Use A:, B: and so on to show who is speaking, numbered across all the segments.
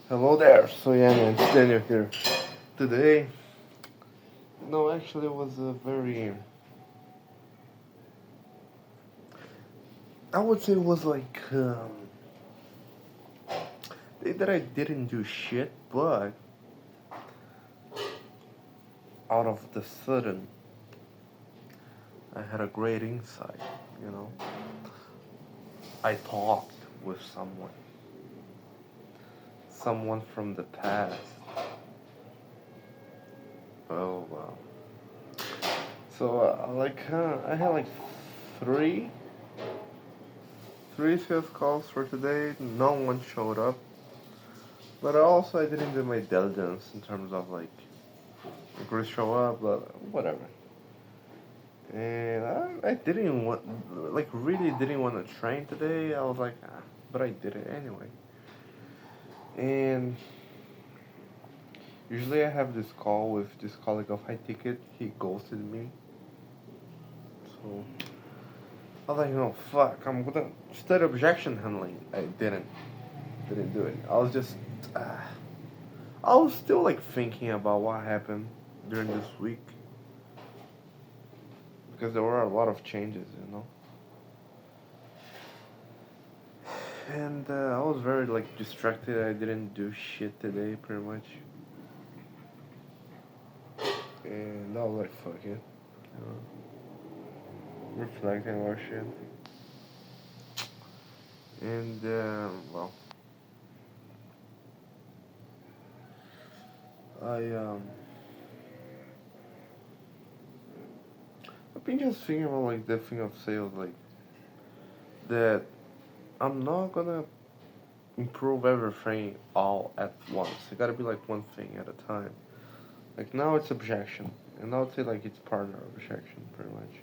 A: Hello there. So yeah, man, it's Daniel here. Today, no, actually, it was a very. I would say it was like day that I didn't do shit, but out of the sudden, I had a great insight. You know, I talked with someone from the past. Oh wow. So I had like three three sales calls for today. No one showed up. But also, I didn't do my diligence in terms of like, Chris show up, but whatever. And I didn't want, like, really didn't want to train today. I was like, but I did it anyway. And usually I have this call with this colleague of high ticket. He ghosted me. So I was like, no, fuck, I'm gonna study objection handling. I didn't do it. Uh, I was still like thinking about what happened during this week because there were a lot of changes. And I was very like distracted. I didn't do shit today, pretty much. And I was like, fuck it, reflecting about shit. And well, I I've been just thinking about like the thing of sales, like that. I'm not gonna improve everything all at once. It gotta be like one thing at a time. Like now it's objection, and I would say like it's partner objection, pretty much.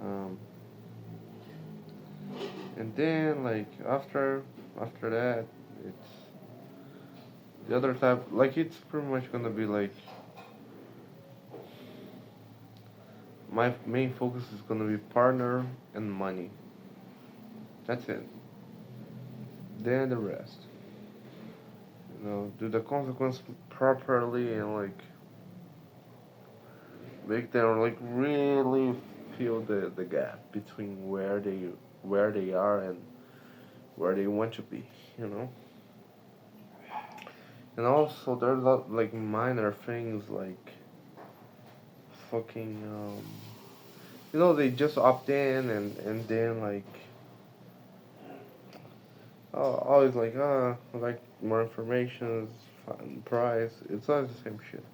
A: Um, and then like after that, it's the other type. Like it's pretty much gonna be like my main focus is gonna be partner and money. That's it. Then the rest. Do the consequence properly and like make them like really feel the gap between where they are and where they want to be. You know. And also there's like minor things like fucking they just opt in and then like always like like more information, price. It's always the same shit.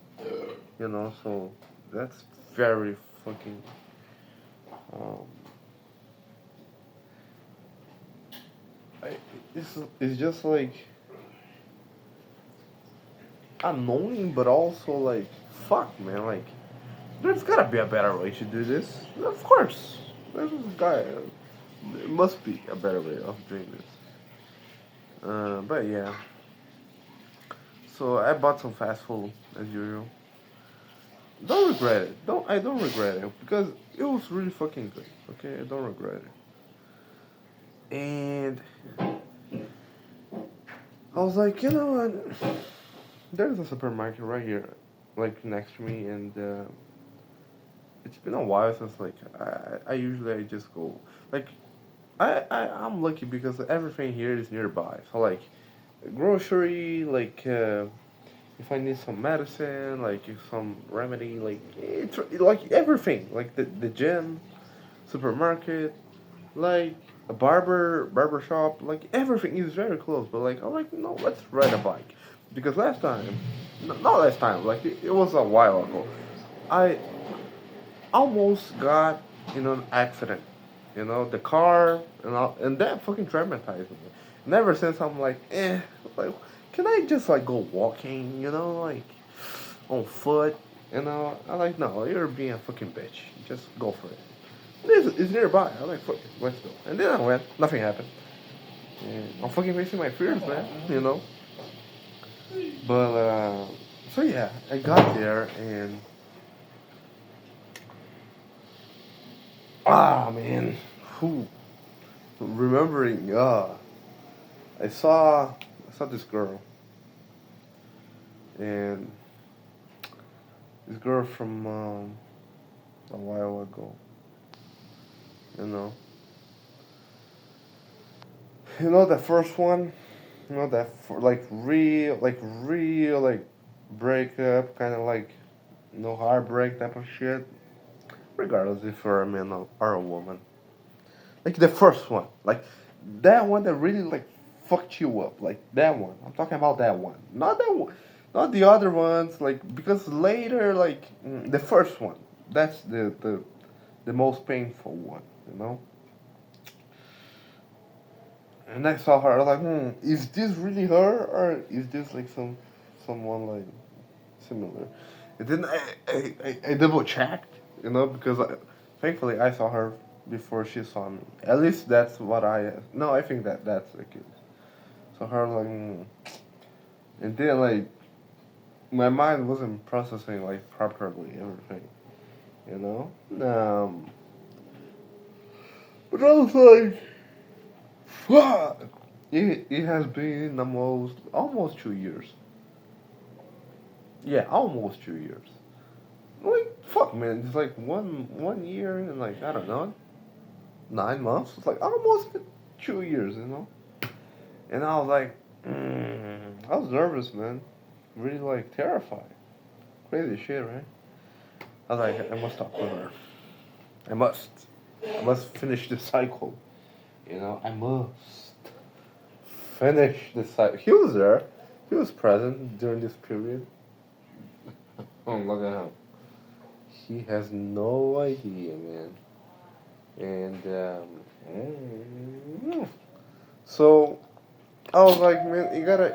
A: So that's very fucking um I, it's just like annoying, but also like fuck, man. Like there's gotta be a better way to do this. Of course, there's this guy. There must be a better way of doing this. But yeah. So I bought some fast food as usual. Don't regret it. I don't regret it because it was really fucking good. Okay, I don't regret it. And I was like, you know what? There's a supermarket right here, like next to me, and it's been a while since like I usually I just go like I'm lucky because everything here is nearby. So like grocery, like if I need some medicine, like if some remedy, like it's like everything, like the gym, supermarket, like a barber shop, like everything is very close. But like I'm like no, let's ride a bike because last time, no, not last time, like it was a while ago. I almost got in an accident. The car and that fucking traumatized me. And ever since I'm like, can I just like go walking? Like on foot. I'm like, no, you're being a fucking bitch. Just go for it. It's nearby. I'm like, fuck it, let's go. And then I went. Nothing happened. And I'm fucking facing my fears, man. But so yeah, I got there and man, who remembering I saw this girl. and this girl from a while ago, you know. You know the first one, you know that real like breakup, kind of like no heartbreak type of shit. Regardless if you're a man or a woman, like the first one, like that one that really like fucked you up, like that one. I'm talking about that one, not that one, not the other ones. Like because later, like the first one, that's the most painful one, you know. And I saw her, I was like, is this really her or is this like someone like similar? And then I double checked, you know, because thankfully I saw her before she saw me. At least that's what I. No, I think that's the case. So her like, and then like my mind wasn't processing like properly everything, you know. But I was like, fuck. It has been almost 2 years. Yeah, almost 2 years. Like fuck, man. It's like one year and like I don't know, 9 months. It's like almost 2 years, you know. And I was like, I was nervous, man. Really like terrified. Crazy shit, right? I was like, I must talk to her. I must. I must finish the cycle. You know, I must finish the cycle. He was there. He was present during this period. Oh, look at him. He has no idea, man. And so I was like, man, you gotta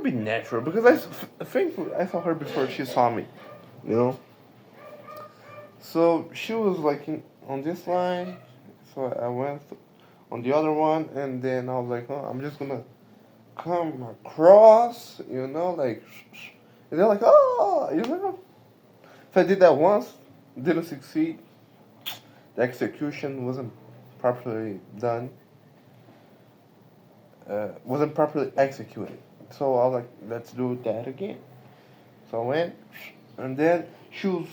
A: be natural because thankfully I saw her before she saw me, you know. So she was like on this line, so I went on the other one, and then I was like, oh, I'm just gonna come across, you know, like, and they're like, oh, you know. So I did that once, didn't succeed. The execution wasn't properly executed. So I was like, let's do that again. So I went, and then she was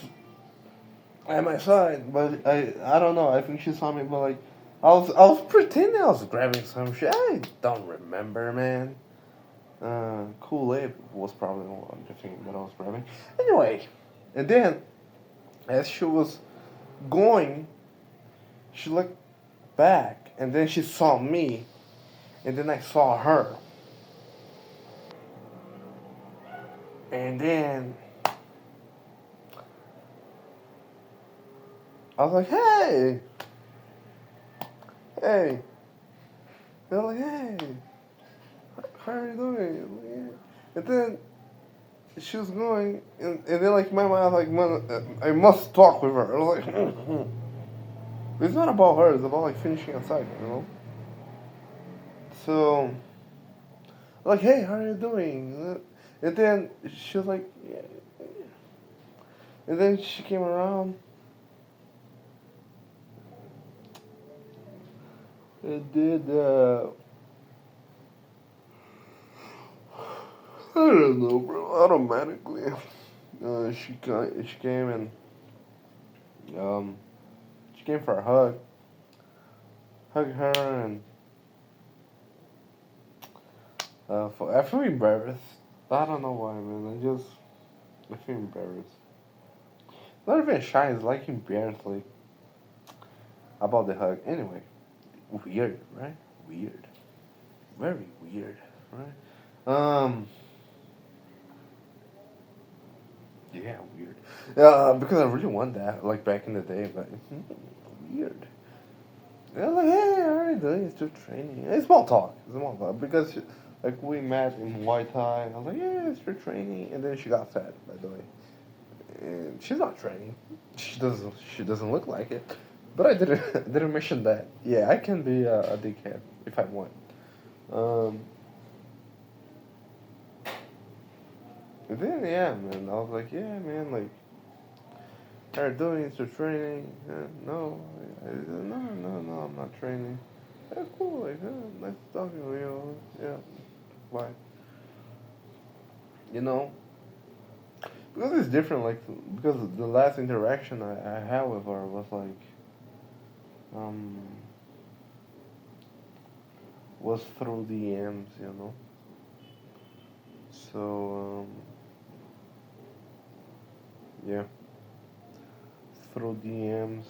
A: at my side, but I don't know. I think she saw me, but like I was pretending I was grabbing some shit. I don't remember, man. Kool-Aid was probably one of the things that I was grabbing. Anyway, and then as she was going, she looked back, and then she saw me, and then I saw her, and then I was like, hey, hey. They're like, hey, how are you doing? And then she was going, and then like my mind, like, man, I must talk with her. I was like, it's not about her. It's about like finishing a cycle, you know. So, like, hey, how are you doing? And then she was like, yeah. And then she came around and did. I don't know, bro. Automatically, she came and um, she came for a hug her, and I feel embarrassed. I don't know why, man. I feel embarrassed. Not even shy. It's like embarrassed, like about the hug. Anyway, weird, right? Weird, very weird, right? Yeah, weird. Because I really want that, like back in the day, but weird. Yeah, like, hey, how are you doing? It's just training. It's small talk. Because, like, we met in White Tie. I was like, yeah, it's your training. And then she got fat, by the way. And she's not training. She doesn't look like it. But I didn't, didn't mention that. Yeah, I can be a dickhead if I want. Um, and then, yeah, man. I was like, yeah, man, like, how are you doing? It's your training. No, no, I'm not training. Yeah, cool. Like, nice talking to you. Yeah, bye. you know, because it's different. Like because the last interaction I had with her was like um was through DMs, you know. So yeah, through DMs.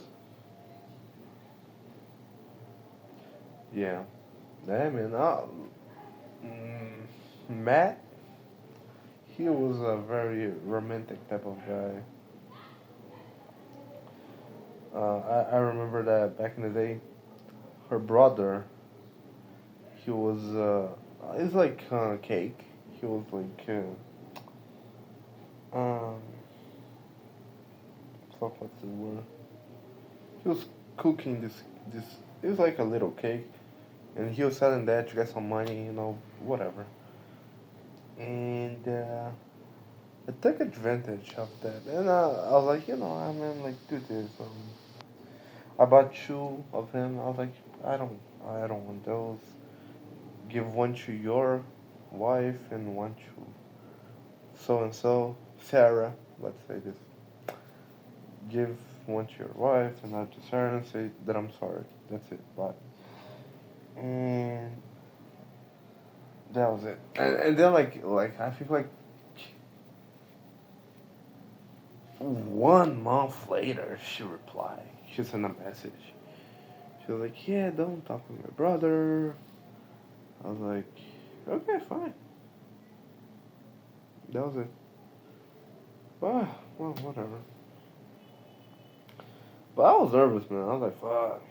A: Yeah, I mean, Matt, he was a very romantic type of guy. I remember that back in the day, her brother, he was, it's like cake. He was like, um, fuck, what's the word? He was cooking this, it was like a little cake, and he was selling that to get some money, you know, whatever. And, I took advantage of that, and I was like, you know, I mean, like, do this. I bought two of him. I was like, I don't want those. Give one to your wife and one to so and so, Sarah. Let's say this. Give one to your wife and not to Sarah, and say that I'm sorry. That's it. Bye. And that was it. And then like I think like 1 month later, she replied. She sent a message. She was like, "Yeah, don't talk to my brother." I was like, "Okay, fine." That was it. Well, whatever. But I was nervous, man. I was like, "Fuck."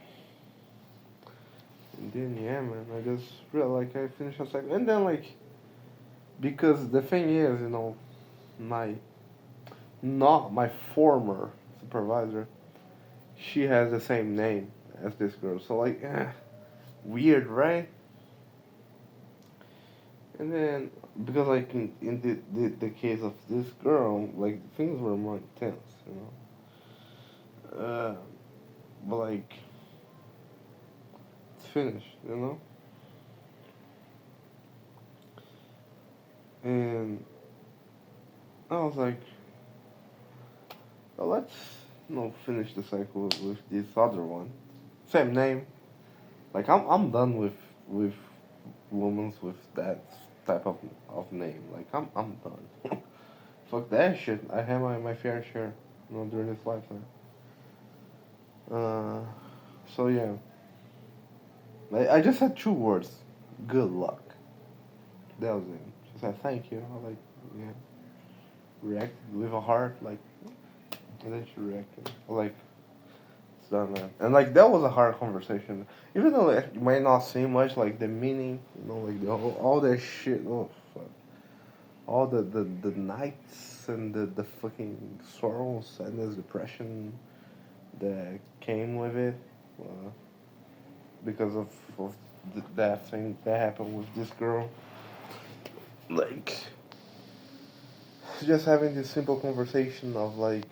A: And then yeah, man, I just realized like I finished a second, and then like because the thing is, you know, my not my former supervisor, she has the same name as this girl, so like, weird, right? And then because like in the case of this girl, like things were more intense, you know. But like it's finished, you know. And I was like, well, let's finish the cycle with this other one. Same name. Like I'm done with women with that type of name. Like I'm done. Fuck that shit. I had my fair share, during this lifetime. Uh, so yeah, I just had 2 words. Good luck. That was it. She said thank you. I was like, yeah. Reacted with a heart, like, and then she reacted. Like, it's done, man. And like that was a hard conversation. Even though it might not seem much, like the meaning, like all that shit. Oh fuck. All the nights and the fucking sorrow, sadness, depression that came with it, uh, because of that thing that happened with this girl. Like, just having this simple conversation of like,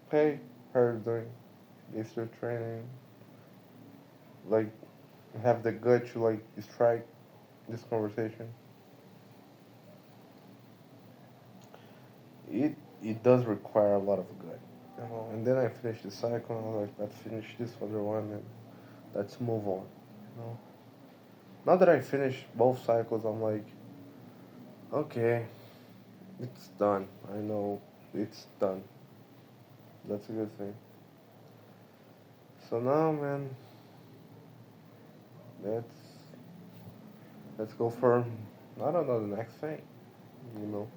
A: hey, how are you doing? Is your training? Like, have the gut to like strike this conversation. It it does require a lot of gut, And then I finished the cycle, and I was like, let's finish this other one, and let's move on. You know. Now that I finished both cycles, I'm like, okay, it's done. I know it's done. That's a good thing. So now, man, let's let's go for I don't know the next thing. You know.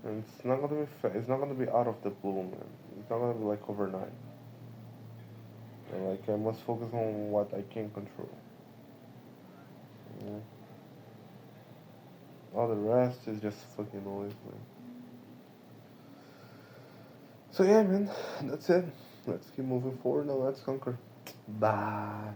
A: And it's not gonna be it's not gonna be out of the blue, man. It's not gonna be like overnight. And like I must focus on what I can control. You know? All the rest is just fucking noise, man. So yeah, man, that's it. Let's keep moving forward. Now let's conquer. Bye.